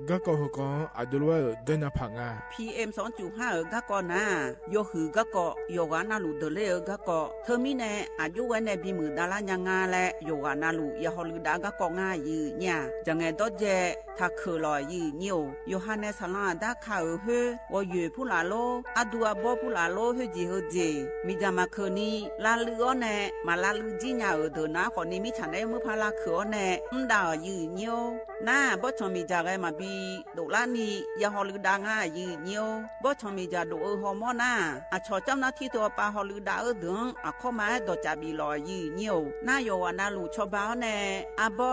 ก็ก็ฮกอนอะดลวะเดนาพังา PM 2.5ก็ก่อนนะโยหือก็ก็โยกานาลูเดเลก็ก็เธอมีแน่อายุวันในบิมือดารายังงาและโยกานาลูยาฮอลือดาก็ก็ง่ายยืเนี่ยจังไงตอเจถ้าคือลอยยืนิวโยฮันเนสลาดาคาเฮว่าอยู่ผู้ลาโลอะดัวบ่ผู้ลาโลเฮจิเฮเจมีจามาคืนนี้ลาลืออแน่มาลาลือจีญาเดนะคนนี้มีฉันได้มือพาลาคืออแน่ดายืนิวน่าบ่ชมีจาไกมาบีดลานียาฮอลือดาง่ายยืนิวบ่ชมีจาดูฮอร์โมนาอะชอเจ้าหน้าที่ตัวปาฮอลือดาดึงอะเข้ามาดอจาบีลอยยืนิวน่าโยวานาลูชอบาแน่อะบ่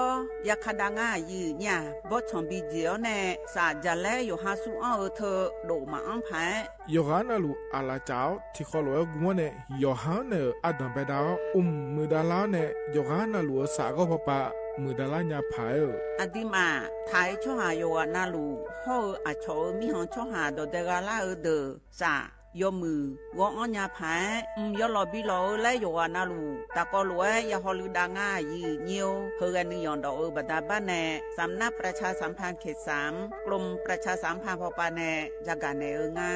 ยาคดาง่ายยืเนี่ยบ่ชมบีเจียวแน่สาจะแลอยู่หาสู้อ้อเธอโดมาอันแพ้ยกานาลูอาลาเจ้าที่ขอลอยกูมเนยอฮันเนอดัมเปดามือดาลาเนยกานาลูสาก็พอปะมือดาลาญาพายอดีมาไทยช่อหาโยวานาลูห่ออาชอมีหังช่อหาดอเดกาลาเดอสายอมือวออัญญาพายยอลอบิลอและโยวานาลูตะกอลวยยาฮอลือดาง่ายยืเนียวเฮกันนิยอนดอกบัดาบ้านแน่สำนักประชาสัมพันธ์เขต3กรมประชาสัมพันธ์พอปาแน่จากการเนงา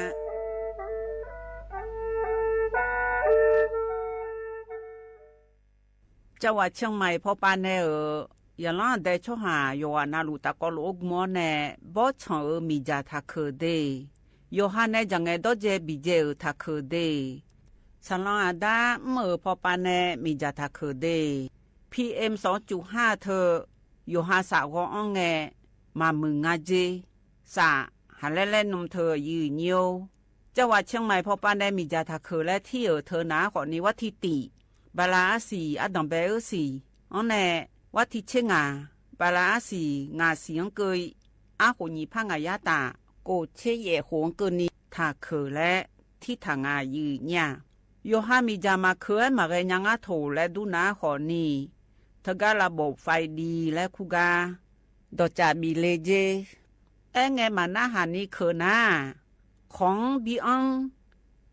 จังหวัดเชียงใหม่พอปาแน่ยาลาได้ช่อหาโยวานาลูตะกอลอกมอแน่บ่ชอมีจาทักเคเดโยฮันเนจังไงดอเจบิเจทักเคเดฉลองอาดาเมื่อพอปาเนมีจาทักเคเด PM 2.5 เธอโยฮาสาวก็อ่องแงมามึงงาเจสาหาเล่นนมเธอยืนโยจังหวัดเชียงใหม่พอปาเนมีจาทักเคและที่เธอนาขอนี้วัดที่ติบาลาสีอดัมเบลสีอันแนวัดที่เชงาบาลาสีงาเสียงเกยอาโหนีพังอายาตาโกเชเยหงเกินนี้ถ้าเคอและที่ทางอายืเนี่ยโยฮามีจามาเคยมาเรยังอาโถและดูนาขอนี้ทการะบบไฟดีและคุกาดอจาบีเลเจไงมาหน้าหานี้เคอนาของบีอัง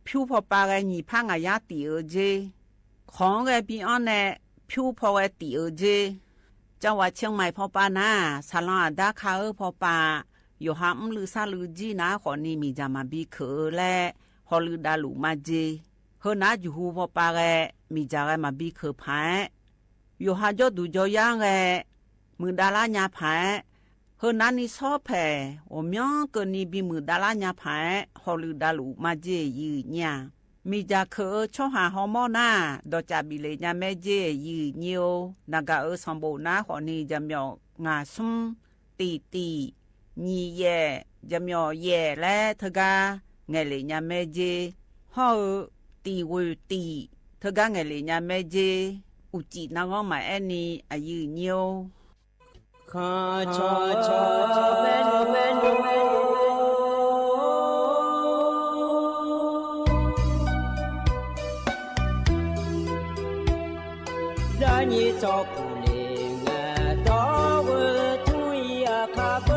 ผิวพอปาเรนีพังอายาตีเจของเรบีอันเนผิวพอเรตีเจจังหวัดเชียงใหม่พอปานาสาลาดาคาพอปาโยฮามลือซาลือจีนาขอนี้มีจามาบีเคอและฮอลือดาลูมาเจเฮนาจูฮูพอปาเรมีจาเรมาบีเคอพายโยฮาจอดูจอย่างเรมือดาลาญาพายเฮนานิซอแพโอมยองเกนีบีมือดาลาญาพายฮอลือดาลูมาเจยืเนี่ยมีจาเคอช่อหาฮอร์โมนาดอจาบิเลญาแม่เจยืเนียวนากาสมบูนาขอนี้จำยองงาซุมตีညီရဲ့จำยอแย่และทกาไงเลยญาแม่เจฮอตีวตีทกาไงเลยญาแม่เจอุจินางอมาแอนี่อายุเนียวคาชอชอเมนูเมนูဇာညေသောပူလေငါတော်ဝသူရခဘ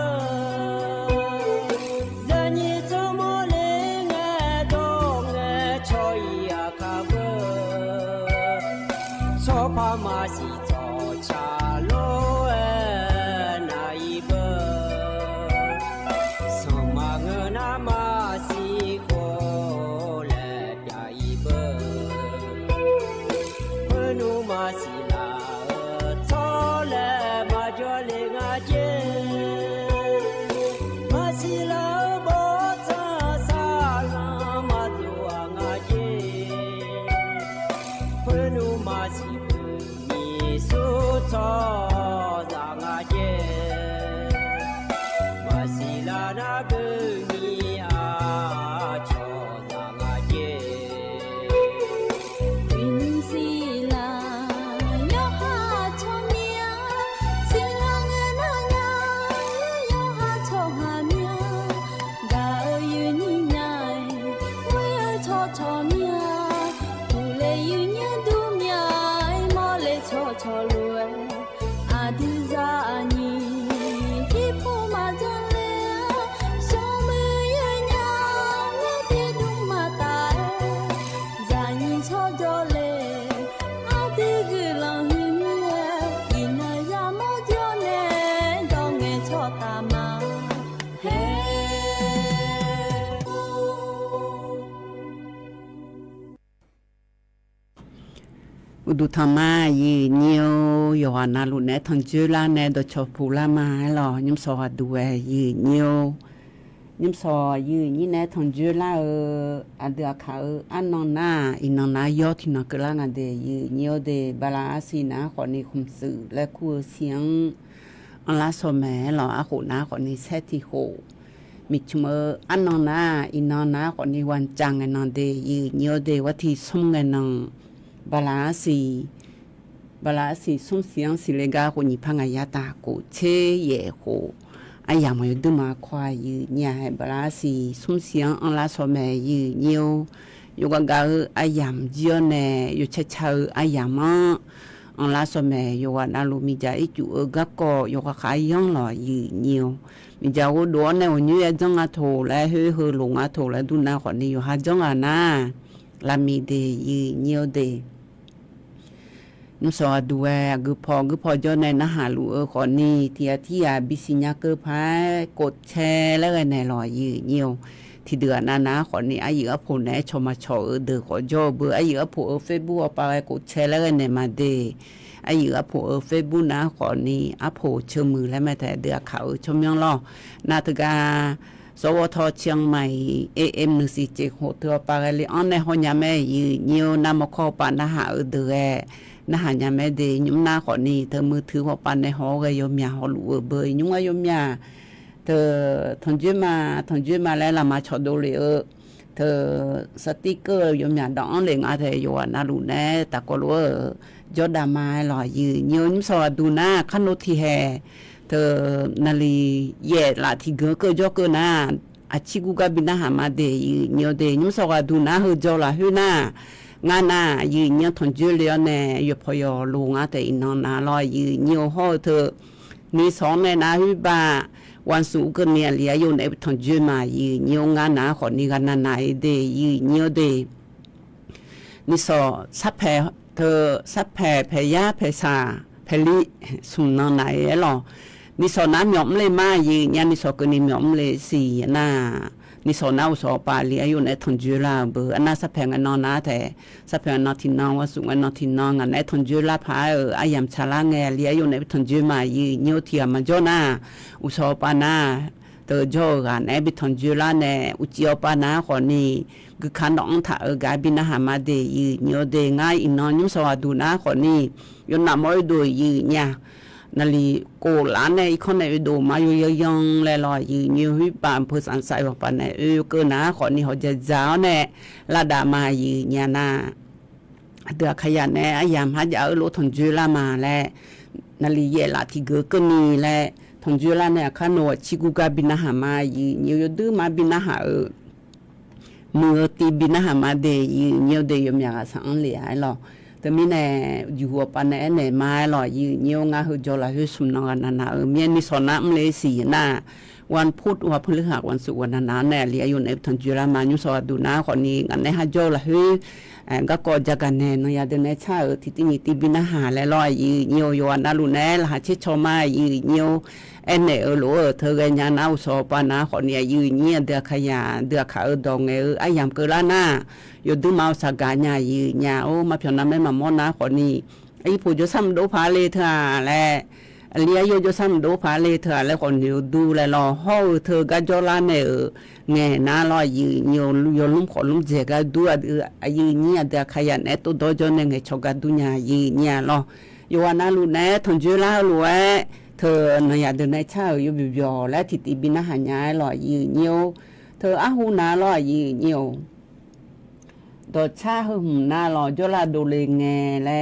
ဇာညေသောမလေငါတော်ငါချောရခဘသောဖာမရှိသောချာလောနိုင်ဘသောမငနာမရှိကိုလက်တိုင်ဘဘနုမရှိ ดูทำมายีเนียวอยู่ว่านาลุเนทันจูลาเนดชอพูลามาหรอยิมสอดูเอยีเนียวยิมสอยีนี่เนทันจูลาอันเดียเขาอันนอนนาอินนอนนายอที่นักลางอันเดียยีเนียวเดบาลาสีนาขอนี้คุมสื่อและคู่เสียงอันละสมัยหรออาโขนาขอนี้เซติโฮมิชเมออันนอนนาอินนอนนาขอนี้วันจังอันนอนเดยีเนียวเดวัที่สมเงินนังบาลาสีสุ่มเสียงสิเลกาคนญี่ปุ่นยาตาโกเชเยโฮอายังไม่ดูมาควายยืเนี่ยบาลาสีสุ่มเสียงอันละสมัยยืเนียวอยู่กับกาอายังเจียนเนอยู่เช่าอายังมั้งอันละสมัยอยู่กับนาลูมิจาอิจูกักก็อยู่กับขายยังหล่อยืเนียวมิจาโอดวนเนวันนี้จังอาโถและเฮือลงอาโถและดูนาคนนี้อยู่หาจังอานาลามีเดยืเนียวเดนุสอดูเอกุพอจอในนะหาลูขอนี่ที่บิสิญาเกอพายกดแชร์แล้วกันในรอยยืเนียวที่เดือนนะขอนี่อายุอโผแนชมาชอเดือขอจอเบอร์อายุอโผเฟซบุ๊กไปกดแชร์แล้วกันในมาเดอายุอโผเฟซบุ๊กนะขอนี่อโผเชื่อมือและแม้แต่เดือเขาชมยังรอนาตกาสวทเชียงใหม่ AM 147เธอไปเลยอันในห้องยาแม่ยืเนียวนำมาข้อปานหาเดือนะหายาแม่เดยุ่มหน้าขอนี่เธอมือถือหัวปันในหอก็ยมยาหอลูเบยยุ่งยมยาเธอทนจุมาแล้วละมาชดดูเลยเธอสติกเกอร์ยมยาดองเลยอาเธออยู่นาลูแน่ตะกลัวจอดามาหล่อยืนยุ่มสวัสดูหน้าขนมที่แห่เธอนาลีเย่ละที่เกอเกอจอเกอหน้าอาชิกุกาบินาหามาเดยืนยุ่มเดยุ่มสวัสดูหน้าเฮจอละหื้อหน้างานายืนยังทนจุเลียนเนี่ยอยู่พอยลุงอาแต่อินนอนนาลอยยืนยังห่อเธอนี่สองในนาฮิบาวันสุกเนี่ยเลียอยู่ในทนจุมายืนยังงานาขอนี่กันนานาเดยืนยังเดนี่สอสับแผเธอสับแผพยาพซาพลิสุนนอนไหนหรอนี่สอน้ำหยอมเลยมายืนยันนี่สอก็นี่หยอมเลยสี่น่านี่สอน้าสอปาลีอายุในทนจุลาเบอร์อันน่าสับแผงอันนอนนาแต่สับแผงนอทินนองว่าสุงอันนอทินนองอันในทนจุลาพาอายามชาลาเงลีอายุในทนจุมายีเนียวเทียมาจอนาอุสอปานาเตอจอกันในบิทนจุลาเนอุจิอปานาขอนี่คือขันดองถ้ากาบินาหามาเดยีเนียวเดง่ายอินนอนยุสวัสดูนาขอนี่ยนนามอยดูยีเนี่ยนาลีโกหลานในคนในดูมาอยู่ยังเลยลอยยืนอยู่วิปามเพื่อสันใส่ว่าปานในเกินนะขอนี่เขาจะจ้าเนี่ยละดามายืนเนี่ยนะเดือขยันเนี่ยยามฮัจเอาโลทนจุลามาและนาลีเยลาที่เกิดก็นี่และทนจุลาเนี่ยขนวดชิกุกาบินาหามายืนอยู่ดื้อมาบินาหามือตีบินาหามาเดยืนอยู่เดยมยาสังเหลียหรอแต่มีแน่อยู่หัวปานแน่แน่มาหล่อยืนเงี้ยวงาหือจอละหือสุนนองกันนาเมียนนี่สอนน้ำเลยสีหน้าวันพุธวันพฤหัสวันศุกร์วันนาแน่เลียอยู่ในทันจุรามายุสวัสดูนาคนนี้กันในฮัจจอละหือก็กอจักันแน่นยาเดนชาที่ที่มีตีบินาหาและลอยยืนเงี้ยวยวนนาลุแน่ละหาชิชอมายืนเงี้ยวเน่หลวเธอกันยานาอุสอปานาคนนี้ยืนเงี้ยเดือขยาเดือขาดองไอยามเกล้าหน้าอยู่ดูมาสักการญายืนญาโอมาเพียงนั้นไม่มามอนะคนนี้ไอ้ผู้จะซ้ำดูผาเลเธอและเลี้ยอยู่จะซ้ำดูผาเลเธอแล้วคนอยู่ดูแลรอห้องเธอก็จะลาเนี่ยเงี้ยน่ารอยืนอยู่ลุ่มขอลุ่มเจก็ดูยืนเนี่ยเดือขยันไอ้ตัวโตจนเนี่ยชกกันดูญายืนเนี่ยรออยู่วันนั้นรู้แน่ทนจุลารู้เธอเนี่ยเดินในเช้าอยู่บิบและทิติบินาหายายรอยืนเนียวเธออาหูนารอยืนเนียวดอชาหึมหน้ารอจลาดูเลงแงและ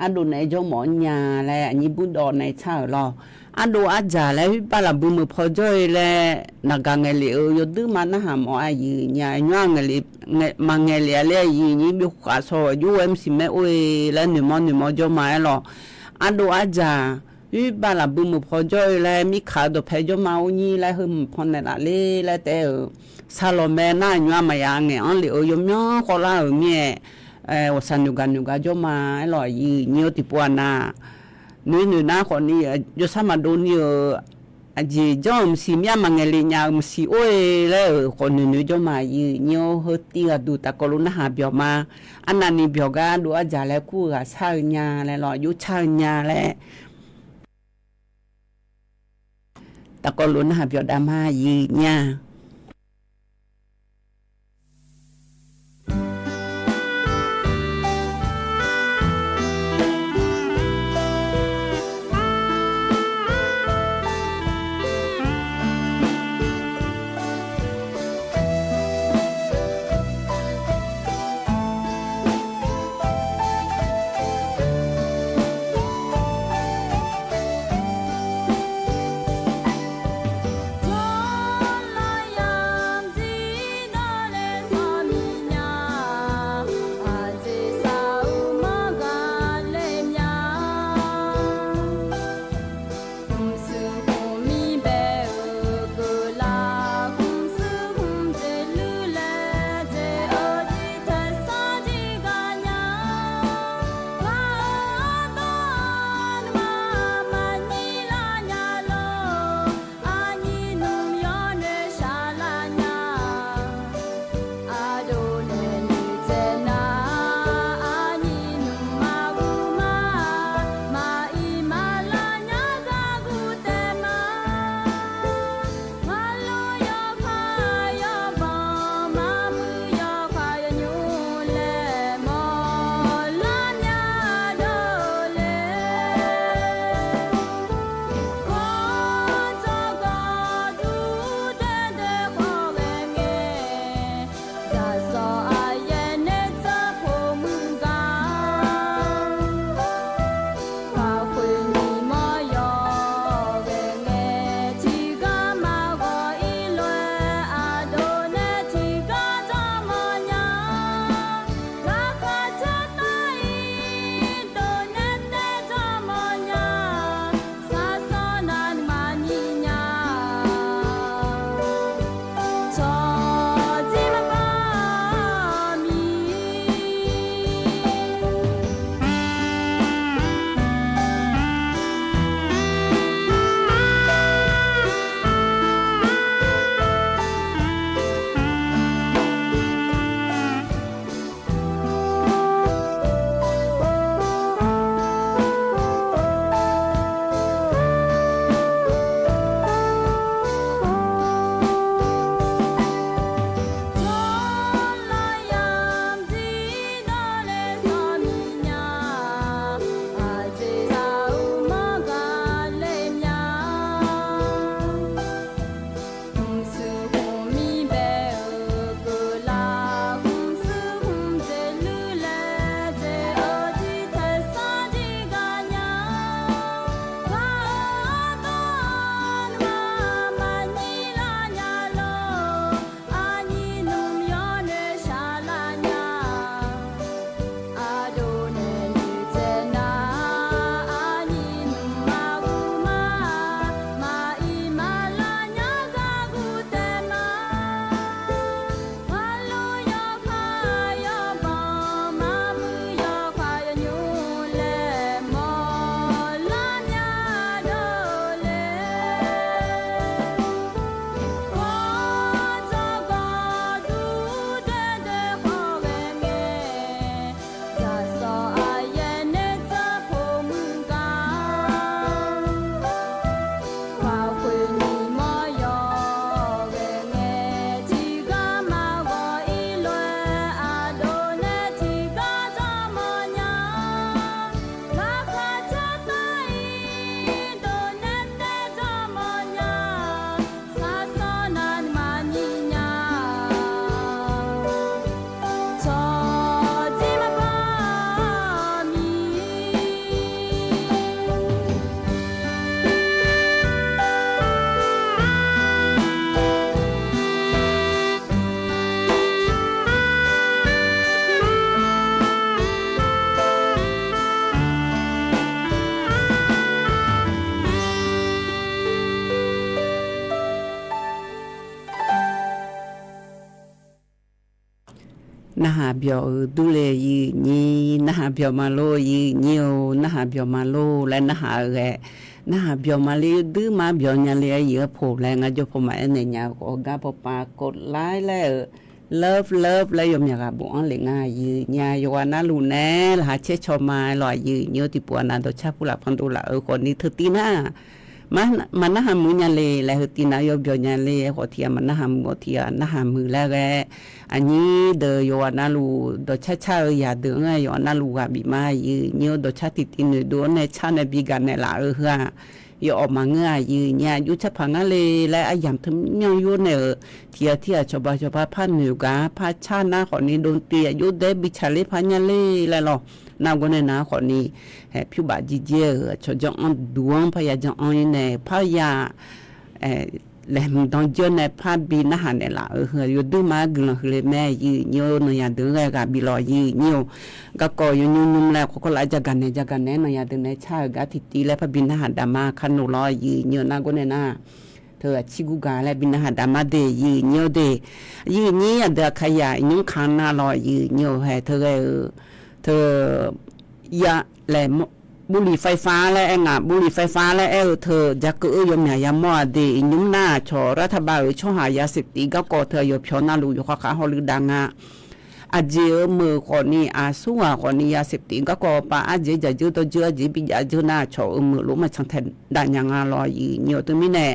อันดูในจงหมอนยาและอันนี้บุดอนในชารออันดูอาจารย์และวิปาลบุมือพอจ่อยและนักการเงลียดื้อมันนะหามอายืนยาย่างเงลีมังเงลียเลยยืนนี้บิขวาซอยูเอ็มสิแม่โอ้ยและหนึ่งมอจอมาหรออันดูอาจารย์วิปาลบุมือพอจ่อยและมีขาดเพจมาอุนีและหึมพอนในละเลยและแต่ซาโลเมน่าหนัวมาอย่างเงี้ยอันเหลียวยมย่อคนละเมียว่าสันยุกันจอมาหล่อยืนเนียวติปวนาหนุ่ยหน้าคนนี้ยศมาดูนี่ aji jom si mia mangeli nya si oe le ko nu jo ma yi nyo hoti ga du ta ko lu na ha bio ma anani bio ga du a ja le ku ga sa nya le lo yu cha nya le ta ko lu na ha bio da ma yi nya na ha bio dule yi ni na ha bio malo yi nyo na ha bio malo la na ha ge นะเบียวมาเลยดื้อมาเบียวเนี่ยเลยเยอะผมแรงอ่ะจะผมมาเนี่ยเนี่ยก็กาพอปากดไลค์แล้วเลิฟแล้วยมอยากบุอันเลยง่ายยืเนี่ยยวันนั้นรู้แน่ละหาเช็ดชอมาลอยยืเยอะที่ปวนันตัวชาผู้หลักพันตัวละคนนี้เธอตีน่ามันน่าหามือเนี่ยเลยแล้วตีน่ายบเบียวเนี่ยเลยขอเทียมันน่าหามือเทียน่าหามือแล้วแกอันนี้เดยวันนั้นรู้ตัวชาอย่าเดือดไงยวันนั้นรู้ว่าบีมายืเนี่ยตัวชาติตีนี่ดูในชาในบีกันในละฮะยออกมาเงื่อยืเนี่ยยุชพังเลยและอายามทั้งยังยุเนี่ยเทียชบาพันหนูกาพัชชาหน้าขอนี้โดนเตียยุเดบิชาลิพันยันเลยแล้วหรอนาวันนี้นะขอนี้ผิวบาดจีเจชจงอันดวงพยาจังอันเนี่ยพยาเลยมันต้องเจอในภาพบินหันเนี่ยละอยู่ดูมากเลยเลยแม่ยืเนี่ยเนี่ยดึงไงกับบิลอยืเนี่ยก็ก่ออยู่นุ่มแล้วเขาก็ไล่จากกันเนี่ยเนี่ยดึงในชากับทิตีแล้วพบินหันดามาขันโนลอยยืเนี่ยนาวันนี้นะเธอชิกุกาและบินหันดามาเดยืเนี่ยเดยืเนี่ยเด็กขยายนุ่งขันน่าลอยยืเนี่ยให้เธอยาแหลมบุหรี่ไฟฟ้าและบุหรี่ไฟฟ้าและเธอจะเกิดยมเนี่ยยามอดีนุ่มหน้าชอรัฐบาลช่อหายาเสพติดก็ก่อเธออยู่พิจารณาลูอยู่ข้าฮอลือดังอ่ะอาเจอมือคนนี้อาสู้อ่ะคนนี้ยาเสพติดก็ก่อปะอาเจจะเจอตัวเจอจีบิยาเจอหน้าชอมือรู้มาช่างแทนดันยังอ่ะลอยเหนียวตัวนี้แน่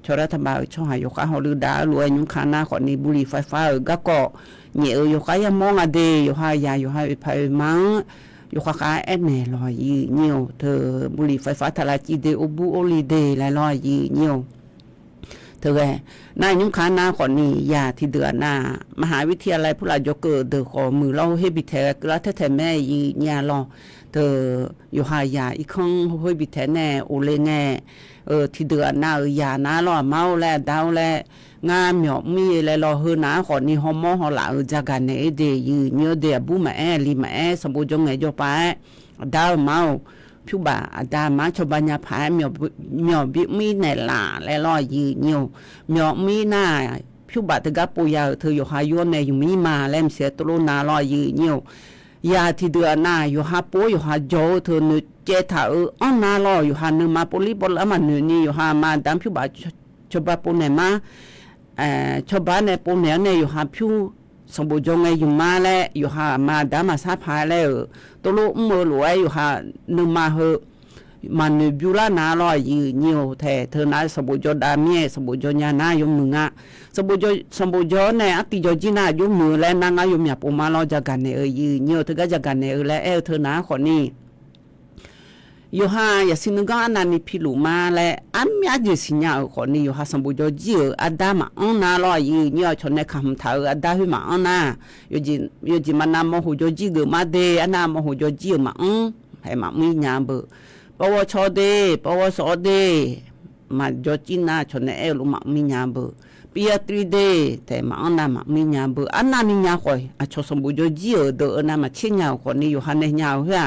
ชอรัฐบาลช่อหายอยู่ข้าฮอลือดารวยยุ่งขาหน้าคนนี้บุหรี่ไฟฟ้าก็ก่อเหนียวอยู่ข้ายามองอ่ะเดอยู่ข้ายาอยู่ข้าไปมังอยู่ข้างๆเนี่ยลอยยืเนียวเธอบุหรี่ไฟฟ้าทลายจีเดอบูโอลีเดและลอยยืเนียวเธอแกนายยุ่งขาหน้าขอนี่ยาที่เดือนหน้ามหาวิทยาลัยพุทธโยเกอร์เดอขอมือเราเฮบิเทกแล้วแท้แม่ยืญาลอเธออยู่หายาอีกครั้งเฮบิเทแน่โอเลแน่ที่เดือนหน้ายาหน้าล้อเมาและดาวและงามหยอกมีและรอเฮนาขอนี่ฮอมอฮอละจากกันในเดยืเนื้อเดียบุมาลีมาสมบูรณ์จงไงจบไปดาวเมาผิวบ่าดามาชบัญญาผายหยอกบิมีในหลาและรอยืเนียวหยอกมีหน้าผิวบ่าตะกับปุยาเธออยู่หายวนในอยู่มีมาแลมเสียตุลนาลอยยืเนียวยาที่เดือนหน้าอยู่หาปูอยู่หาโจเธอเนื้อเจถาอันนาลออยู่หาเนื้อมาปุลิบลมันเนื้อนี่อยู่หามาดามผิวบ่าชบัปุเนมาชาวบ้านในปุ่นเนี่ยอยู่หาผิวสมบูรณ์จงไงอยู่มาแล้วอยู่หามาดามาซาพายแล้วตัวลูกมือหลวยอยู่หานึงมาเหอะมันบิวลานาลอยยืเนียวแท้เธอนาสมบูรณ์จดามีสมบูรณ์จญาณายมมึงอ่ะสมบูรณ์จเนี่ยอติจจีน่ายมมือและนางายมหยาปูมาลอจากกันเนี่ยยืเนียวเธอก็จากกันเนี่ยและเธอนาคนนี้อยู่หาอย่าสินึกว่าอันนั้นพิลุมาและอันมีอาจจะสิญญาคนนี้อยู่หาสมบูรณ์จีอัดดามาอันน่าลอยเนี่ยชนในคำถามอัดดาหิมาอันน่ะอยู่จีมันนำมาหูจจีก็มาเดอันน่ะมาหูจจีมาให้มามีญาบปวชเดปวสเดมาจจีน่าชนในลุมามีญาบปียตรีเดแต่มาอันน่ะมามีญาบอันน่ะมีญาคอยอาชสมบูรณ์จีเดอันน่ะมาเชี่ยญาคนนี้อยู่หาในญาเหือ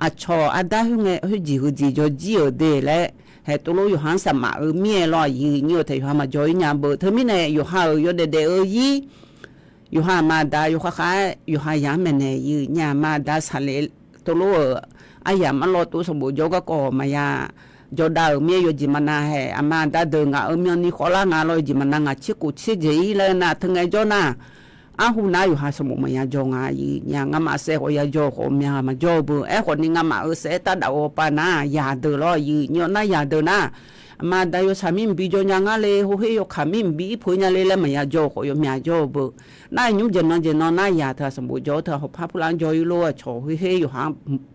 อาชออาดาหุ่งเฮจีจอจีเดและเฮตุโลอยู่หันสมาเมียลอยยืนอยู่แต่อยู่หามาจอยญาเบเธอมีเนี่ยอยู่หาอยู่เดยีอยู่หามาดาอยู่ข้าอยู่หายามแม่เนี่ยยืนญามาดาสเลตุโลอายามลอตุสมบูรณ์ก็ก่อมายาจอดาเมียอยู่จิมันนาเฮอามาดาเดิงเมียนี่ขอลางาลอยจิมันนางชิกุชิเจยเลยนะถึงไงจอนะอาหูน่าอยู่หาสมุมายาจงอายียางามาเสกอยาโจโคมียามาโจบุคนนี้งามาเสตาดาวปานายาเดลอยยอนายาเดนะมาได้ยสามีบิจยางาเลหูเฮยขามิบิพูญาเลละมายาโจโคยมียาโจบุนายยุ่งเจนนายาเธอสมุโจเธอหอบพาพุลันโจยโลโฉเฮยอยู่หา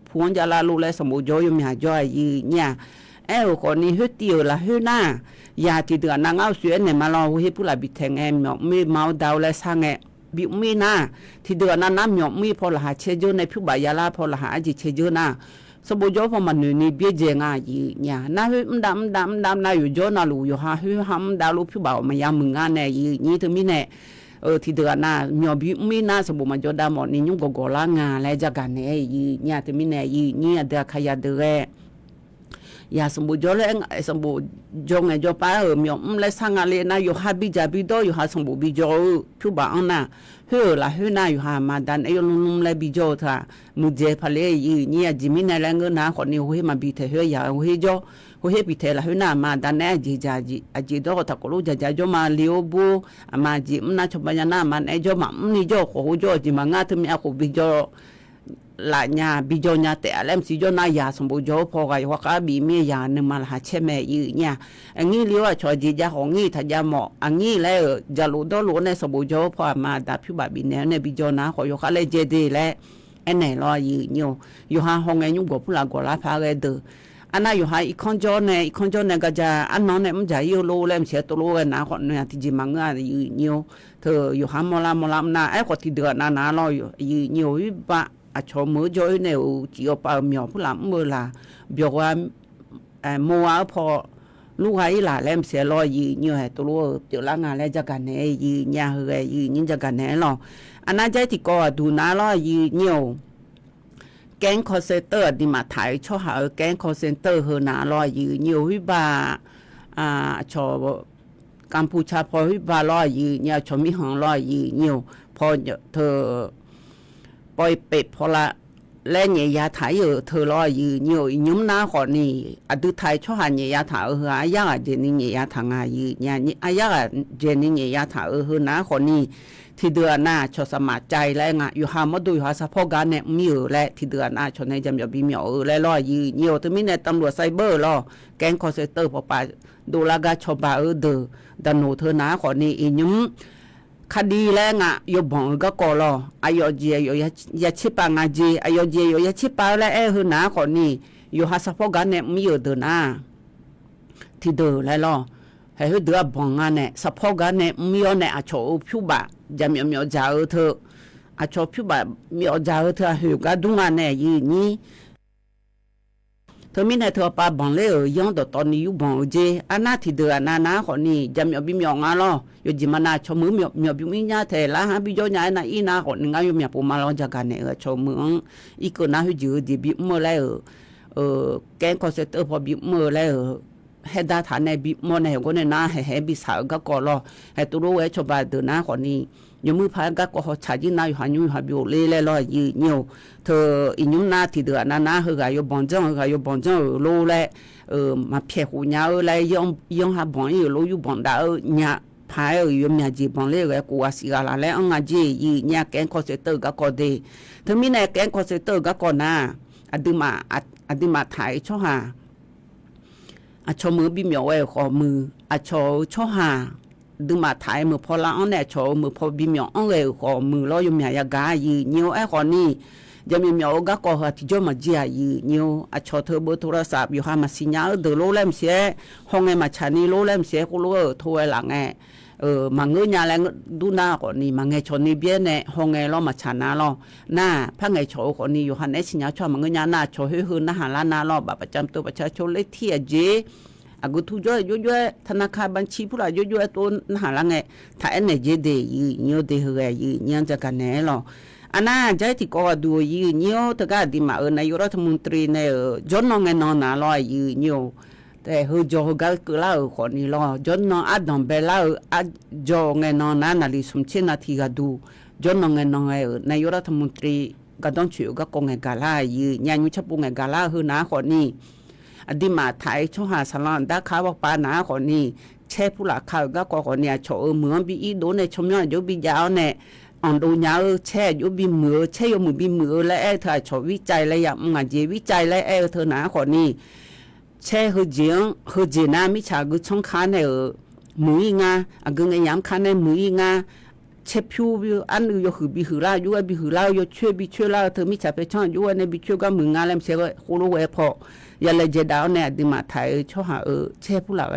พูนจาลาลูและสมุโจยมียาโจยีเนี่ยคนนี้เฮติโอละเฮน่ายาที่เดือนนางเอาเสียเนี่ยมาลอเฮพุลาบิแทงไม่เมาดาวและสังบิมีนาที่เดือนนั้นน้ำหยอกมีพอละหาเชจในผิวใบยาลาพอละหาจิเชจนะสมุโจพอมันนี่เบี้ยเจงอายีเนี่ยน่าดำน่าอยู่โจน่าลูอยู่หาหิหำดาลูผิวบ่าวมายามึงงานเนี่ยยี่ถึงมีเนี่ยที่เดือนน่ะหยอกบิมีนาสมุมันโจดามอนี่ยุ่งกอลางาและจากกันเนี่ยยี่ถึงมีเนี่ยยี่เดือขยะเดือ ya sambu jole sambu jong jo pa myo le sanga le na yo ha bi ja bi do yo ha sambu bi jo phu ba ana he la he na yo ha ma dan e yo lum le bi jo tha mu je phale yi ni ya jimi na la ngo na ko ni ho he ma bi the he ya ho he jo ho he bi the la he na ma dan na ji ja ji a ji do ta ko lu ja ja jo ma leo bu ama ji na cho ba na ma e jo ma ni jo ko ho jo ji ma nga thu mi a ko bi jo la nya bi jo nya te alem si jo na ya sambu jo pho ga yo ka bi mi ya ne ma la che me yi nya ngi li wa cho ji ja ho ngi tha ja mo ngi le ja lu do lu ne sambu jo pho ma da phu ba bi ne ne bi jo na ko yo ka le je de le en ne lo yi nyo yo ha ho nge nyu go pu la go la pha ge de ana yo ha i khon jo ne ga ja an no ne m ja yo lo le m che to lo na ko ne ti ji ma nga yi nyo to yo ha mo la na e ko ti de na lo yi nyo yi ba a cho mơ jo ne u chi o pa myo pu la mơ la bio wa mo wa pho lu hai la lem se lo yi nyo he to lo ti la nga le ja ka ne yi nya he yi nyin ja ka ne lo ana ja ti ko du na lo yi nyo ken call center ဒီမှာထိုင်ချောဟာken call center ဟနာလောyi nyo wi ba cho Campuchia pho wi ba lo yi nya cho mi hang lo yi nyo pho thơ poi pe phola le nye ya tha yo thơ lo yi nyo nyum na kho ni adu thai cho ha nye ya tha ha ya ga de ni nye ya tha nga yi nya ni aya ga je ni nye ya tha hu na kho ni thi de na cho sama chai le nga yu ha mo du ha sa pho ga ne mi le thi de na cho ne jam yo bi myo le lo yi nyo to mi ne tam lo cyber lo ken call center pho pa do la ga cho ba de da no thơ na kho ni i nyumคดีแล้วงะยบ่งก็กอลอายอเจยยาชิปางาเจอายอเจยยาชิปาแล้วหือนาขอนี่อยู่หาสะพอกันเนี่ยมีอยู่เดินนาที่เดินแล้วล่ะให้หือเดือบ่งอ่ะเนี่ยสะพอกันเนี่ยมีอยู่เนี่ยอาโชผิวบะจะมีจ่าเธออาโชผิวบะมีจ่าเธอหือก็ดุงอ่ะเนี่ยยีนี่เธอมีในเธอปาบังเลยย้อนตอนนี้อยู่บังเจอันน่าที่เดือนนาขอนี่จะมีบิมยองอ่ะล่ะอยู่จิมานาชมือมีบิมิญาเทละฮะบิโยญาน่ะอีนาขอนึงอยู่มีปูมาลองจากกันเนี่ยชมืออีกน่าอยู่ดีบิมเลยแกงคอนเซ็ปต์พอบิมเลยเฮดาฐานในบิมเนี่ยก็เนี่ยน่าให้บิสาวก็กอลให้ตัวรู้ไว้ชบาเดือนนาขอนี่ยมือพายก็ขอชาจินาอยู่หันอยู่หับอยู่เล่ๆลอยยืนอยู่เธออีนุ่มนาที่เดือนนาเฮกายบอนจังเฮกายบอนจังโลเล่มาเพียหูยาวเลยยองหาบอนอยู่โลอยู่บอนดาเนี่ยพายอยู่มีจีบอนเล่ก็กูอาศิกาลาแล้วงาจีเนี่ยแกงคอนเซ็ปต์ก็กอดีเธอมีในแกงคอนเซ็ปต์ก็กอนาอดีมาถ่ายช่อหาชมือบิมยอไว้ขอมือช่อหาดึงมาถ่ายมือพอละอันเนี่ยโชมือพอบิมยองเลยขอมือล้อยมียากายีเนียวไอ้คนนี้จะมีมีโอกาสก็หาที่จะมาเจียยีเนียวอาชอเธอเบอร์โทรศัพท์อยู่หามาสิญญาเดือดโลเล่มเสียห้องไงมาชานีโลเล่มเสียกูรู้โทรหลังไงมาเงยยาแล้วดูหน้าคนนี้มาไงชนนี้เบี้ยเนี่ยห้องไงล้อมาชานาล้อหน้าพังไงโชคนนี้อยู่หันไอ้สิญญาชอบมาเงยยาหน้าโชหื้อหน้าหาล้านหน้าล้อแบบประจำตัวประชาชนเลยเที่ยเจอากูทุจริตยุ่ยธนาคารบัญชีผู้ละยุ่ยตัวหาละไงถ้าอันไหนเจดียี่เงี้ยเดือดยี่เงี้ยจะกันแน่หรออันน่าใจที่ก็ดูยี่เงี้ยแต่ก็ดีมานายรัฐมนตรีเนี่ยจนน้องเงินน่าลอยยี่เงี้ยแต่เฮจอก็คือเล่าคนนี้ล้อจนน้องอัดน้องเบลล่าอัดจอเงินน่านาลิสมเชนาทีก็ดูจนน้องเงินนายรัฐมนตรีก็ต้องช่วยก็คงเงินกาลายี่ยานุชปุงเงินกาลาคือน้าคนนี้อดีมาไทยช่วงหาสลันได้ข่าวว่าปานาคนนี้เช่ผู้หลักข่าวก็คนเนี่ยโฉเหมือนบีอีโดนในชมยอดยุบียาวเนี่ยอ่อนดูยาวแช่ยุบีมือแช่ยุมือบีมือและเธอโฉวิจัยและอย่างงานเจวิจัยและเธอหนาคนนี้แช่คือเจียงคือเจน่ามิชาคือช่องค้าในมืองาก็เงี้ยย้ำค้าในมืองาเช่ผิวอันอยู่คือบีหือลาอยู่บีหือลาอยู่ช่วยบีช่วยลาเธอมิชาไปช่องอยู่ในบีช่วยก็มืองาแล้วเสียก็ฮูโรเวพอยาเลยเจดาวเนี่ยดีมาไทยช่อหาเช่ผู้หลัก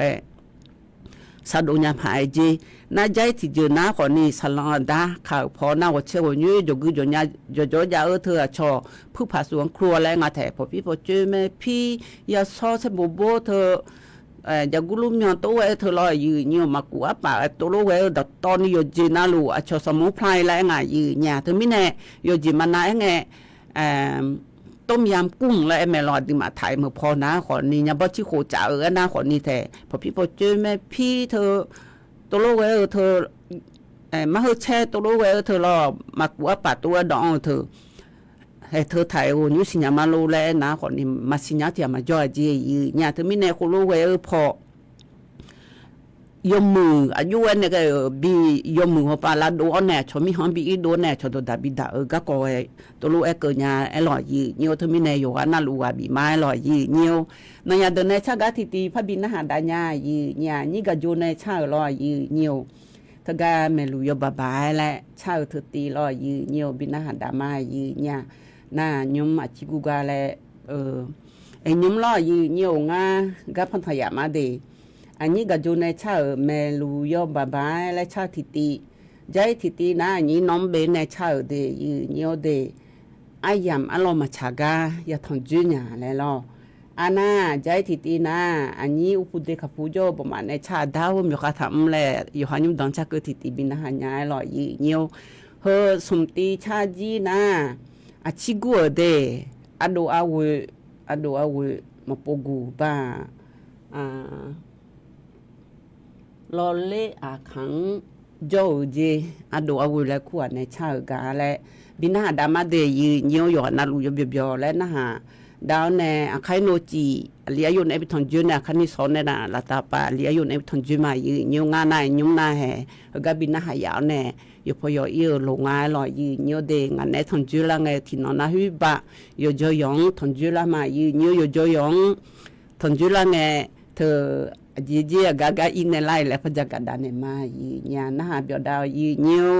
สะดุญาภายจีน่าใจที่เจอหน้าคนนี้สลังดาข่าวพอหน้าว่าเชื่อว่ายุ่ยจกุจญาจยาเธอชอผู้ผาสวนครัวแรงอาแถพอพี่พอเจอแม่พี่ยาซอสบูโบเธอจากกุลุมยอนตัวเธอลอยยืนเนี่ยมากัวป่าตัวโลเวดตอนนี้อยู่จีน่าลูชอสมุพลายแรงยืนเนี่ยเธอไม่แน่อยู่จีมันน่าไงต ต้มยำกุ้งแล้วแม่รอดีมาถ่ายมือพอนะขอนี้เนี่ยบ่ที่โคจ่านะขอนี้แต่พอพี่พอเจอแม่พี่เธอตัวโลกเธอมาเฮแช่ตัวโลกเธอรอมากัวป่าตัวดองเธอให้เธอถ่ายโอ้ยสิญญามาโลแล้วนะขอนี้มาสิญญาที่มาจ่อจีเนี่ยเธอไม่แน่โคโลกพอยมมืออายุเนี่ยก็บียมมือหัวปลาลาโดนแน่ชมีหอมบีโดนแน่ชดดาบิดาก็ก็ตัวลูกเกิดเนี่ยอร่อยยี่เนียวเธอไม่แน่อยู่ว่าน่ารู้ว่าบีไม้อร่อยยี่เนียวนายเดินในชาติที่ตีพระบินอาหารได้เนี่ยยี่เนี่ยนี่ก็อยู่ในชาติอร่อยยี่เนียวเธอก็ไม่รู้ยบบายแหละชาติเธอตีอร่อยยี่เนียวบินอาหารได้มายี่เนี่ยน่ายมอาชิกุกาแหละไอ้ยมอร่อยยี่เนียวง่าก็พันธยามาดีอันนี้ก็อยู่ในชาเมลูยอบาบายและชาทิตีใจทิตีนะอันนี้น้องเบนในชาเดยืนยอเดอายามอารมณ์มาชากาอย่าทนจุญญาเลยล่ะอันน่ะใจทิตีนะอันนี้อุปเดกขฟูโจประมาณในชาดาวมีข้าทำเลยอยู่หันยุดังชาเกิดทิตีบินหันยาล่ะยืนยอเฮอสมตีชาจีนะอาชิกัวเดอโดอาเวมาปกูบ้ารอเล่อาขังโจเจอดูเอาไว้แล้วขวดในชาอกาและบินาดามาเดยเยี่ยวหยอนาลูยบยอและนะฮะดาวในอาคายโนจีเลียอยู่ในบิทอนจูนคันนี้สอนในน่ะลาตาปาเลียอยู่ในบิทอนจูมาเยี่ยวงานนายยุ่งนาแห่กับบินาหายาวแน่อยู่พอยเอี่ยวลงงานลอยเยี่ยวเดงานในทอนจูละไงที่นอนนาฮิบะอยู่จอยองทอนจูละมาเยี่ยวอยู่จอยองทอนจูละไงเธอจีกากาอินในไล่และพจักดานมายีญาณหาเบียดาวยีนิว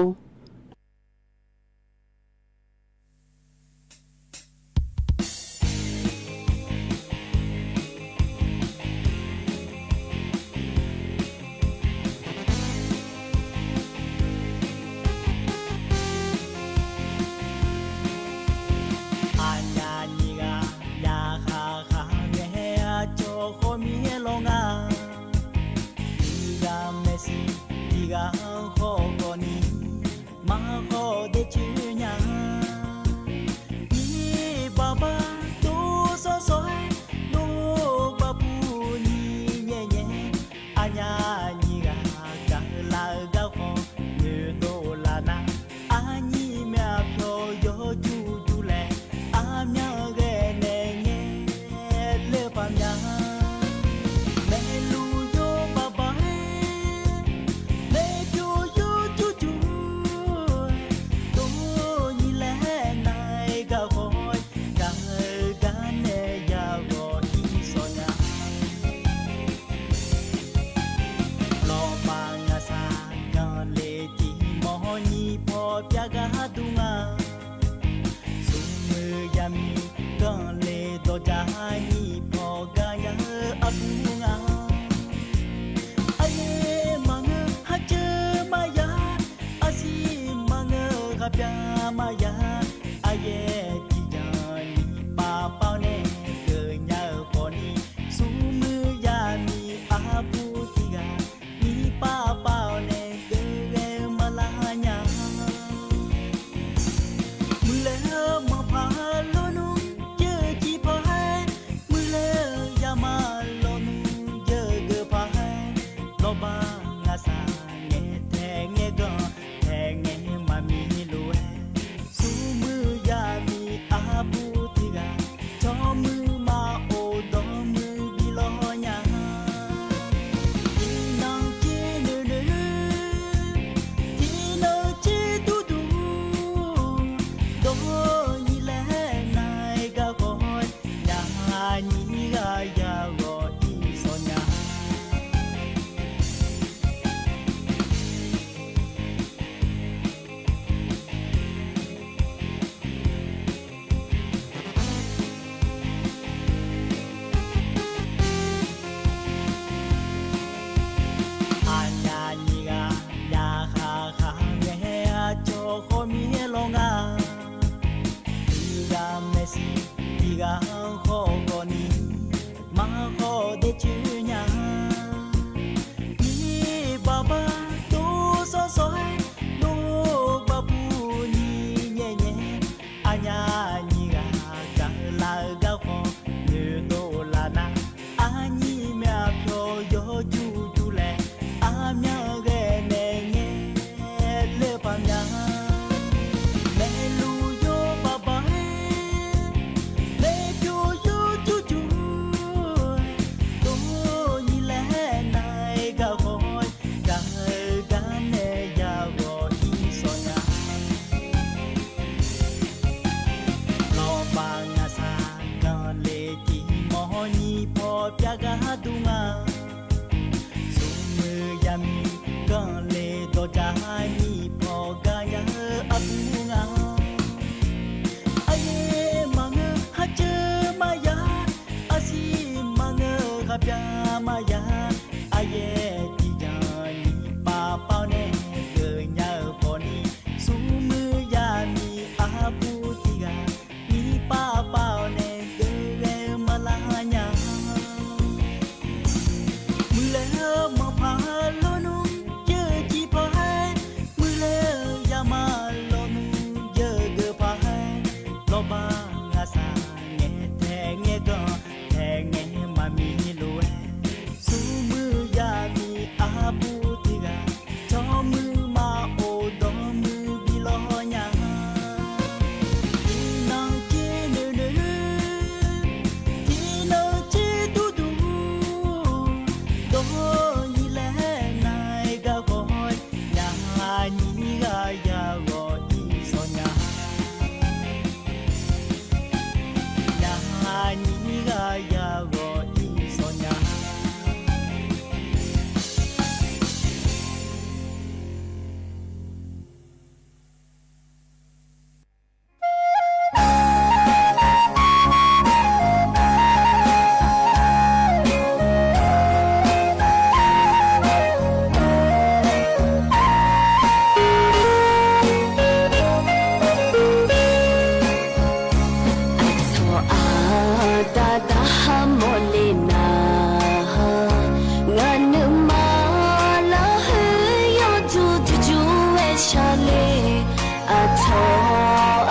a cho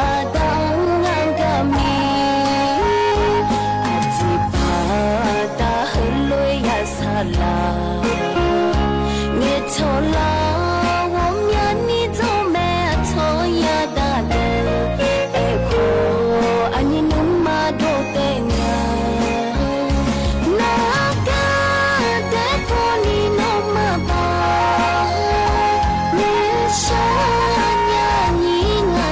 a dang ngang ka mi a ji pa ta hloi ya sa la nge cho la wo mya ni zo me cho ya da de e ko ani nu ma do te nya na ka de ko ni no ma ba me sha nya ni nga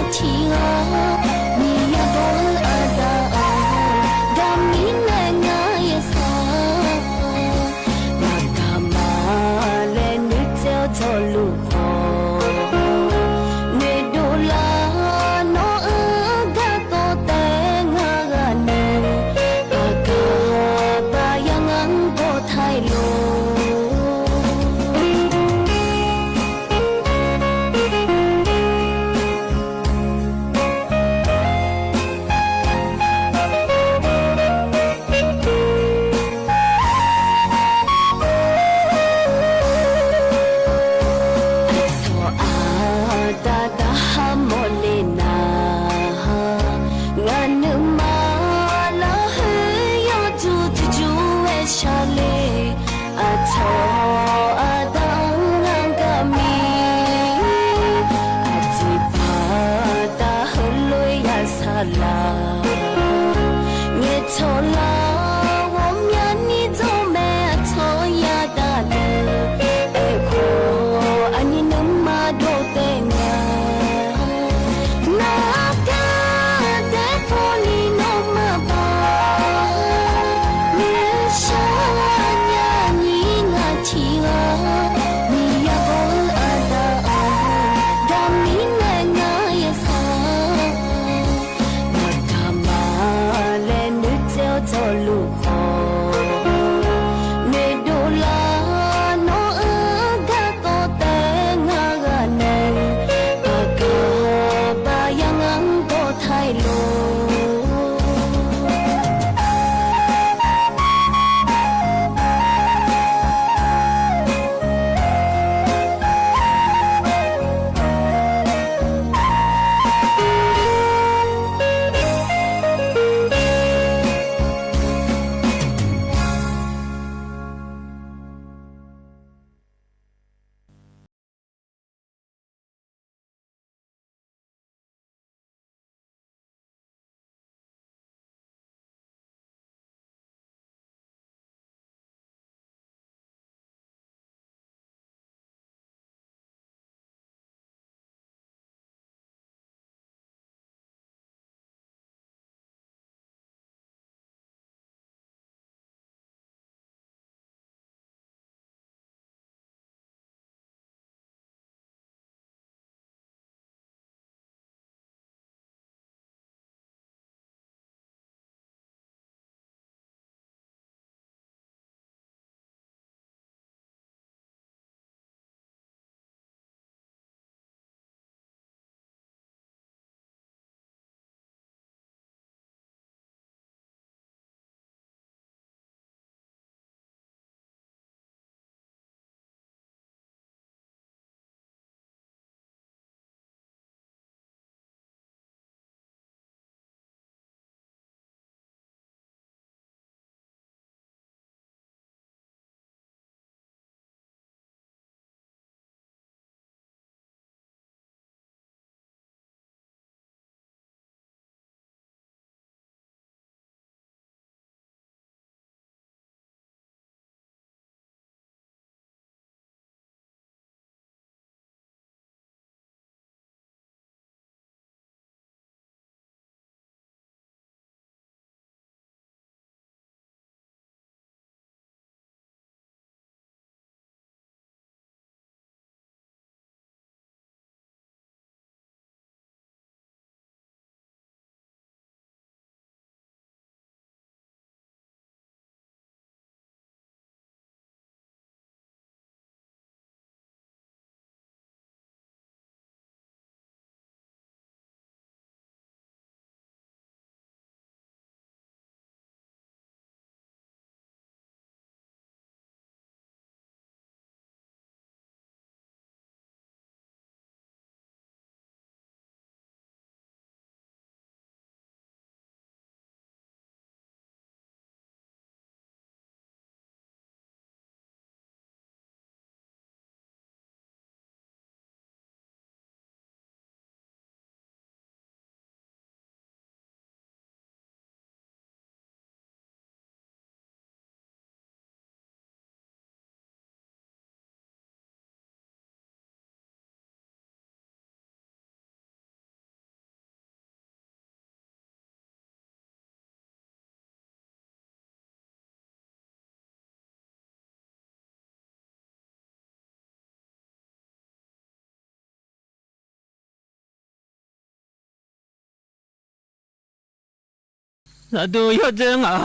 나도 여정아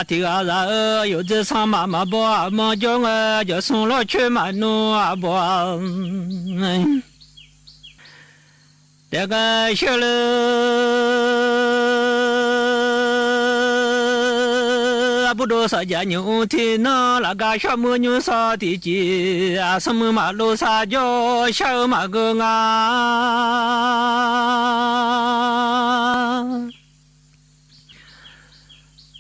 디가라 요즘 사마마 보아 뭐정아 저 손로 취만노 아보아 내가 싫어 아부도 사자뉴 티나 라가 샤무뉴 사디지 아스무 말로 사죠 샤마그가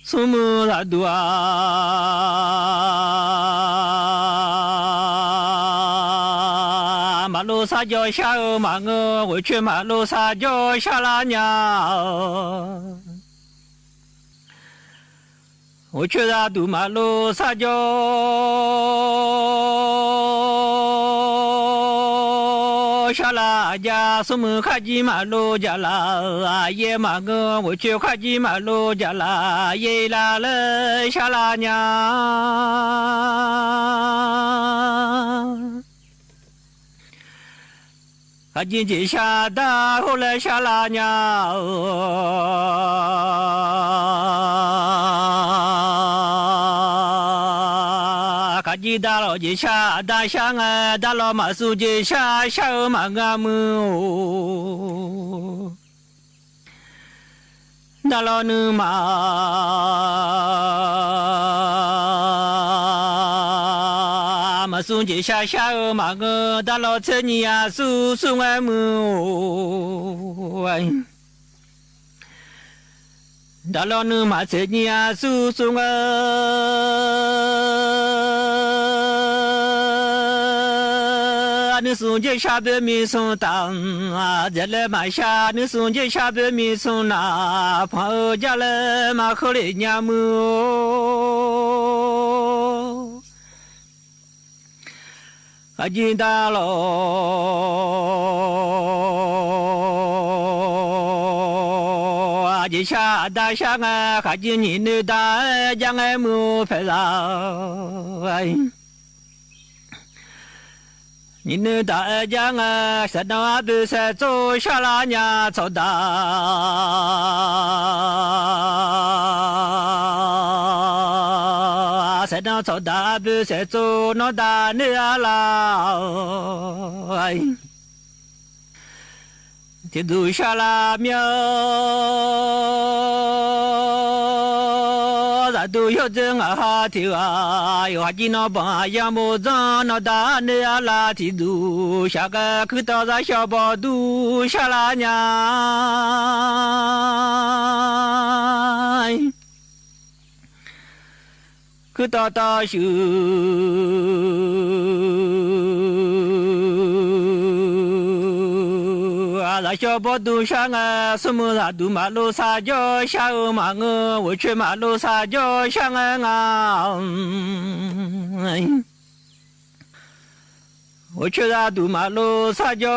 스물라두아 말로 사죠 샤마그 외출 말로 사죠 샤라냐我去大杜马路撒娇，沙拉家什么卡吉马路家啦，耶马个我去卡吉马路家啦，耶啦了沙拉娘。卡吉吉沙达后来沙拉娘。卡吉达罗吉沙达香啊，达罗马苏吉沙沙马嘎姆，达罗努马苏吉沙沙马个达罗车尼亚苏苏爱姆。达罗努马车尼亚苏苏你送这下边米送当啊，这来马下你送这下边米送那，朋友家来马口里娘么，还记得喽。这下大下啊，还记你那大将爱么拍上。你那大江啊，山上啊不是走下拉娘走大，山上走大不是走那大你啊啦，天都下拉苗。都有真啊听啊，有哈吉那帮呀么子那大你啊拉提都，下个去到咱小包都下拉娘，去到大修。那小包都上啊，什么啥都马路撒娇，下欧马我，我去马路撒娇上啊，我去啥都马路撒娇，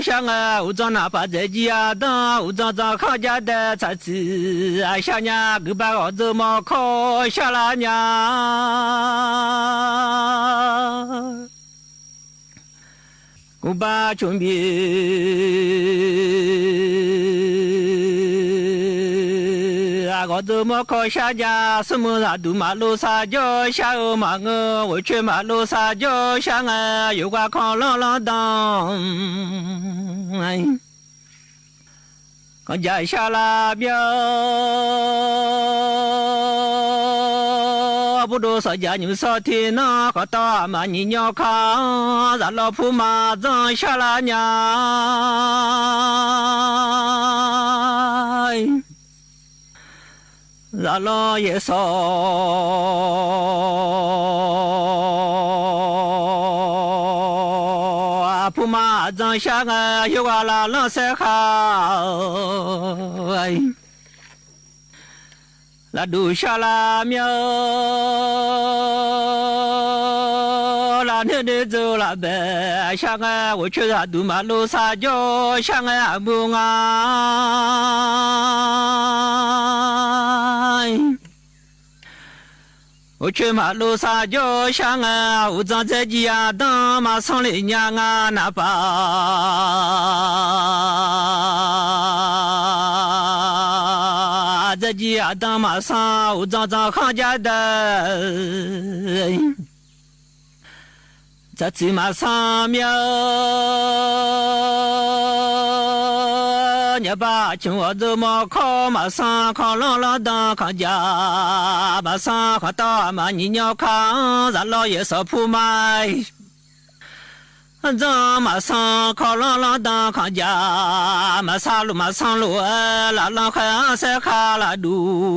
上啊，我找哪怕在家当，我找康家的菜吃啊，下娘给把我怎么烤下拉娘。我把chuẩn bị我怎么靠下家什么啥都马路撒娇下欧马我去马路撒娇下啊有个康朗朗当我家下拉表不多少家牛少天呐，可大嘛你鸟康，咱老婆嘛长下拉娘，咱老爷少，婆嘛长下个有个拉老三好。拉杜沙拉苗，拉那的走拉白，香啊，我去拉杜马路撒娇，香啊不啊，我我去马路撒脚香啊，我长在鸡呀当马上来娘啊那把，这鸡呀当马上我长康家的，这鸡马上面。你把情我怎么靠马上靠浪浪当扛家，马上靠到马你鸟扛，咱老爷少铺买。咱马上靠浪浪当扛家，马上路拉浪还塞卡拉路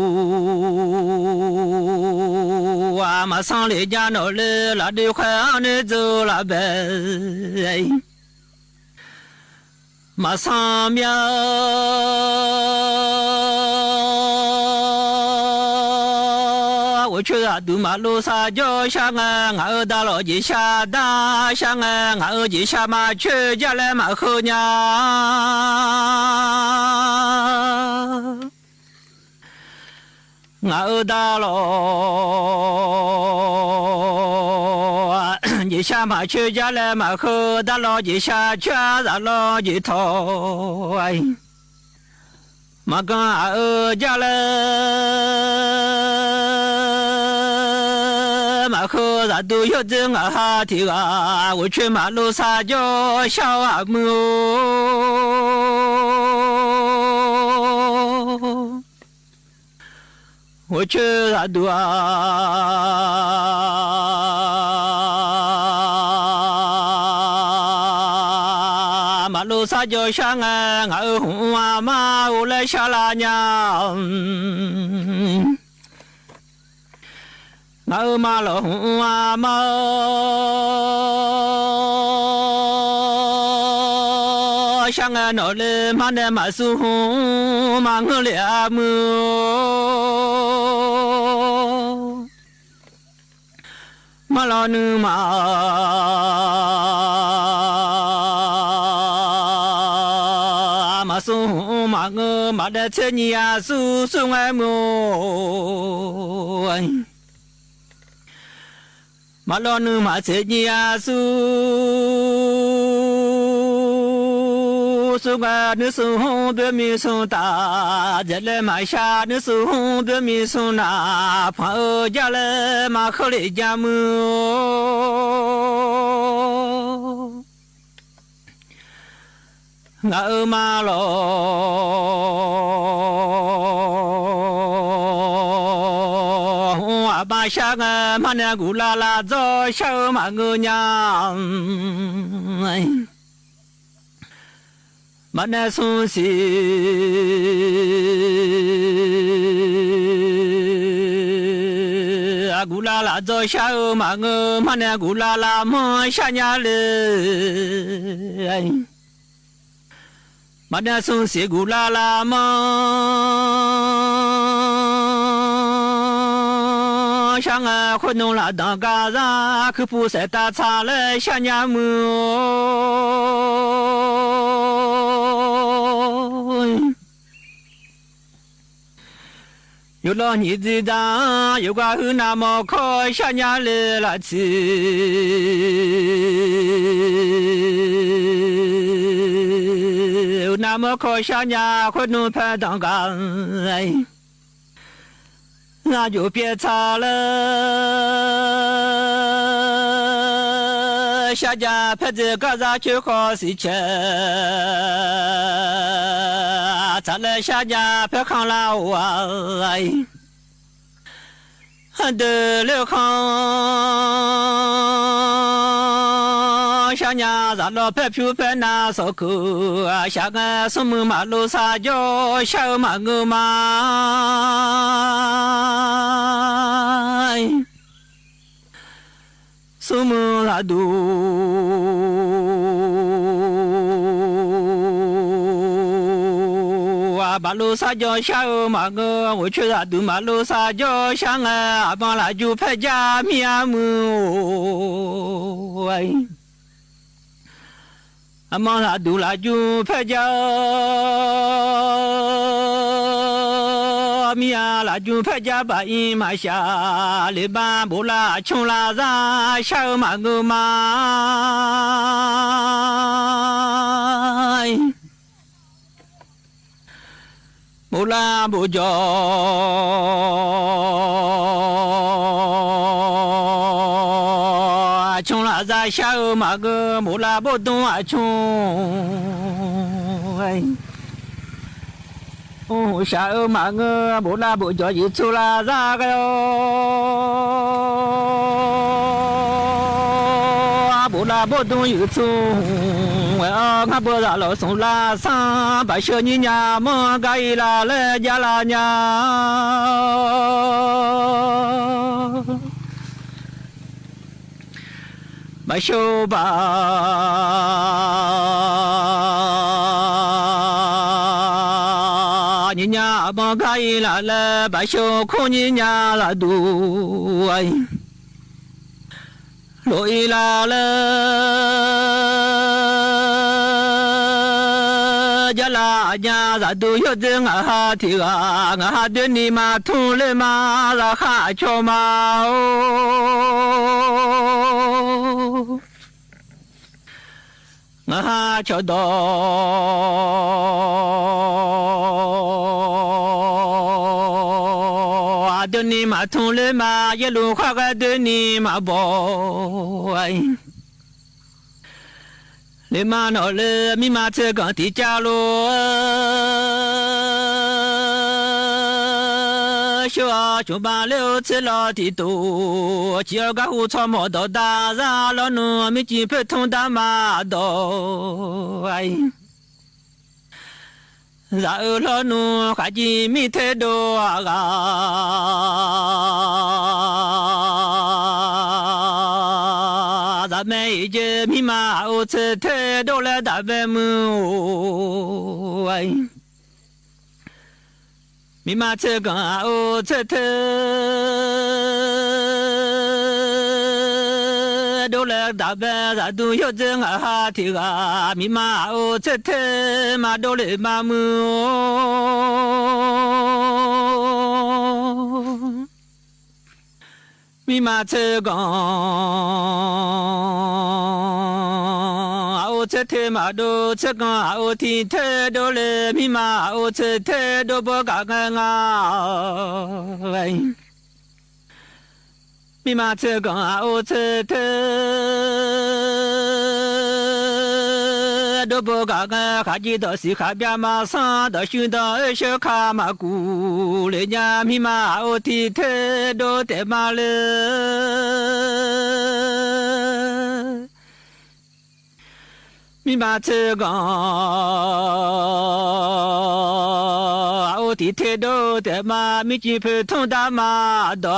啊，马上来家闹了，拉的快你走了呗。马上面，我去啊，堵马路撒脚香啊，俺大老姐下大香啊，俺姐下马去家来马后娘，俺大老。你下马去家来马后，大老姐下去咱老姐头哎，马跟俺家来马后咱都要走俺哈提啊，我去马路撒脚小阿母，我去咱都马路撒脚香啊，俺红啊妈我来下拉娘，俺妈老红啊妈，香啊闹了妈的马苏红马我俩么。马老女马送马我马的车你呀送送爱么？马老女马车你呀送送啊你送红的米送大，这来马下你送红的米送那，朋友家来马后来家么？俺妈老阿爸下个马娘姑拉拉走小马姑娘，马娘送西阿姑拉拉走小马姑马娘姑拉拉忙下nhà了。马娘送西姑拉拉忙，想啊活动了当嘎子，可不是打岔了下nhà么？有了你知道，有个后那么靠下nhà了了去。那么靠下nhà活动拍当岗，那就别吵了。下家拍这个啥去好事情，咱来下家拍炕了我，得了炕。下nhà咱老拍票拍那烧烤，下个什么马路撒脚小马我妈，什么拉都马路撒脚小马我去拉都马路撒脚下个帮拉就拍家面么。阿妈拉都拉就拍家，米呀拉就拍家把伊马下，里巴不拉穷拉扎小马个马。不拉不叫，穷拉扎小马个不拉不动啊穷，哦小马个不拉不叫一出拉扎个哟，不拉不动一出。我不拉老松拉桑，把小妮娘们嘎伊拉来家拉娘，把小把妮娘们嘎伊拉来，把小空妮娘拉都哎。罗伊拉了，家拉家咱都有这俺哈提啊，俺哈对你嘛同了嘛，拉哈巧嘛哦，俺哈巧到。对你嘛同了嘛，一路花个对你嘛包哎，你嘛闹了，咪嘛这个地家路，小把六吃老的多，今儿个胡草毛到大山老农没几配通大马道哎。然后老农还见没太多啊，咱们已经密码我吃太多了，咱们哎，密码这个我吃太多了，咱们咱都要这啊提啊，密码我吃太嘛多了嘛么。密码这个我吃太嘛多，这个我听太多了，密码我吃太多不干干啊。密码这个我吃太多不干干，还记得是海边马上的寻到二小卡马古，人家密码我听太多的嘛了。密码这个我听太多的嘛，没几配通大马的。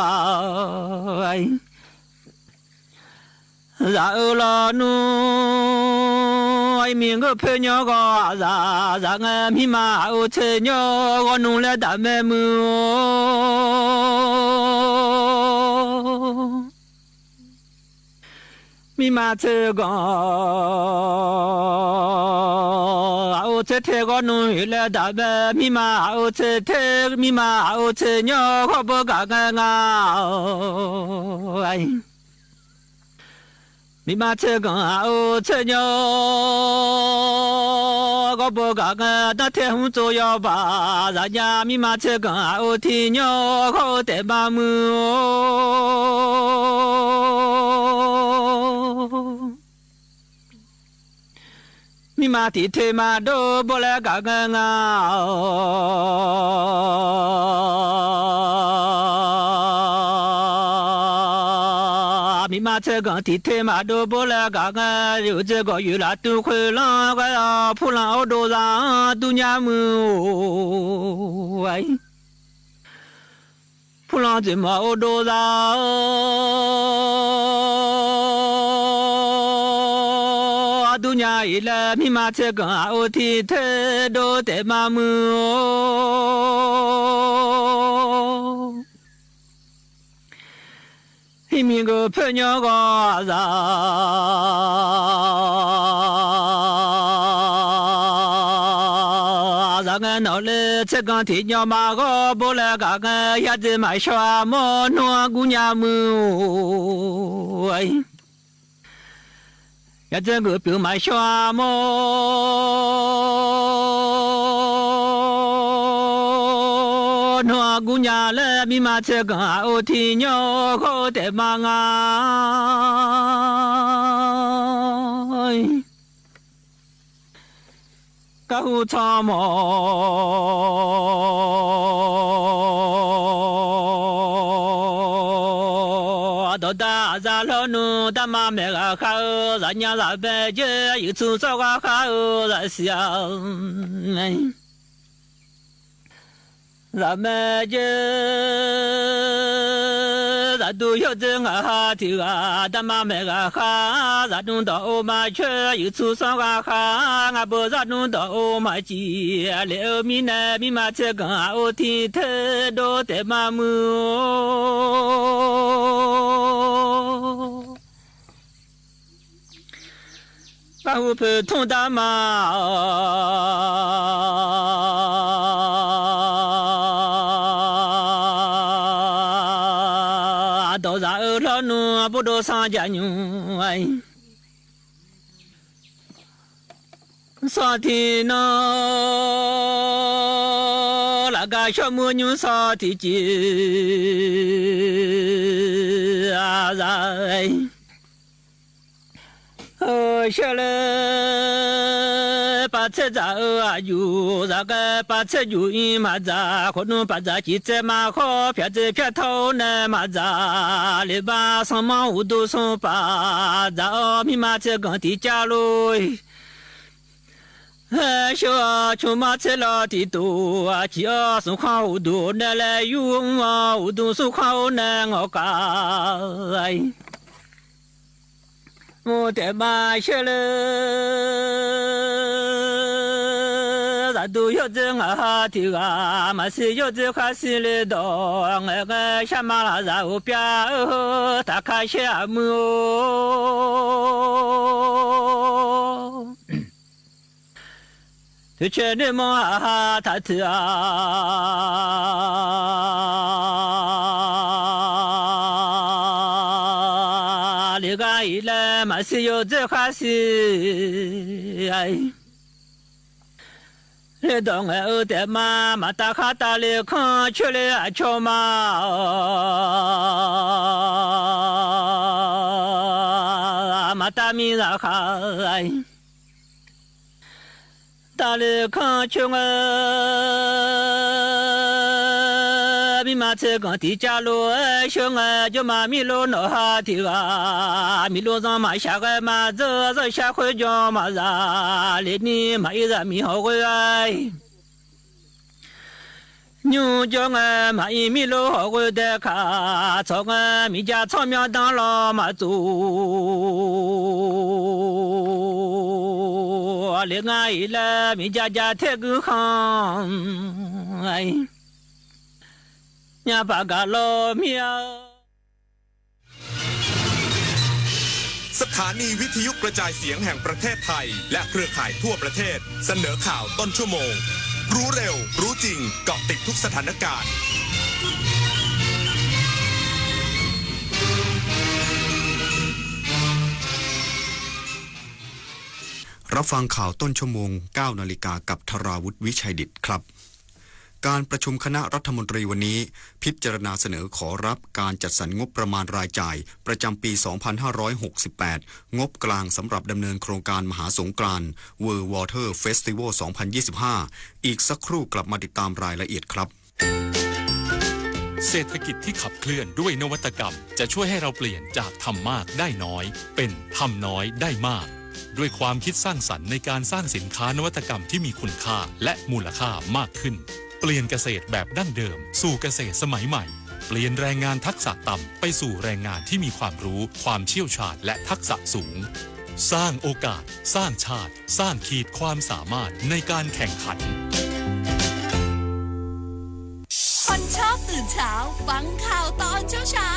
然后老农，明个朋友个让俺密码我吃鸟，我弄了大门门哦。密码这个我吃太个弄了大门，密码我吃太密码我吃鸟，我不干干啊。密码这个我吃鸟，我不干干，那天红左右吧，人家密码这个我听鸟，我得把门哦。密码的腿嘛都不来干干啊！密码这个的腿嘛都不来干干，有这个有那都会让个呀，普朗奥多让都娘们哦哎。普朗怎么奥多让？都娘伊拉密码这个我听太多的嘛么哦，一名个朋友个让俺闹了这这个天鸟马个不来个个也子买啥么诺姑娘们哎，也这个表买啥么诺姑娘来比马这个我天鸟可得忙啊。个胡草么，到大山老奴大妈没个好，人家老白家有出手个好人香。咱们家咱都有这个好听啊，大妈没个好，咱弄到我们去有出手个好，俺不咱弄到我们去，留米呢米嘛这个我听太多的妈母。把我普通大妈。到咱二老奴不多上家牛哎，上天呢那个小母牛上天去啊哎。下来把车子啊有那个把车有一马子，可能把这几只马好，撇子撇头呢马子，里把上马五都送把，咱米马车跟地家路。小出马车老的多啊，几二送款五都那来用啊，五都送款我那我干。我的妈下来，咱都要这个听啊，嘛是要这个心里头，我个下马拉然后边打开下门。就全的嘛他听啊。你个一来嘛是有这哈事哎，你当我的妈妈打卡打里看出来啊瞧嘛，嘛打米拉哈哎，打里看出米马车跟地家路，小伢就马米路那哈地啊，米路上马下个马这下回家马啥，里你马一日米好个哎，牛叫我马一米路好个的卡，草个米家草苗当老马做，里俺一来米家太个行哎。สถานีวิทยุกระจายเสียงแห่งประเทศไทยและเครือข่ายทั่วประเทศเสนอข่าวต้นชั่วโมงรู้เร็วรู้จริงเกาะติดทุกสถานการณ์รับฟังข่าวต้นชั่วโมง 9 นาฬิกากับธราวุฒิวิชัยดิษฐ์ครับการประชุมคณะรัฐมนตรีวันนี้พิจารณาเสนอขอรับการจัดสรรงบประมาณรายจ่ายประจำปี 2568 งบกลางสำหรับดำเนินโครงการมหาสงกรานต์ World Water Festival 2025 อีกสักครู่กลับมาติดตามรายละเอียดครับเศรษฐกิจที่ขับเคลื่อนด้วยนวัตกรรมจะช่วยให้เราเปลี่ยนจากทำมากได้น้อยเป็นทำน้อยได้มากด้วยความคิดสร้างสรรค์ในการสร้างสินค้านวัตกรรมที่มีคุณค่าและมูลค่ามากขึ้นเปลี่ยนเกษตรแบบดั้งเดิมสู่เกษตรสมัยใหม่เปลี่ยนแรงงานทักษะต่ำไปสู่แรงงานที่มีความรู้ความเชี่ยวชาญและทักษะสูงสร้างโอกาสสร้างชาติสร้างขีดความสามารถในการแข่งขันคนชอบตื่นเช้าฟังข่าวตอนเช้า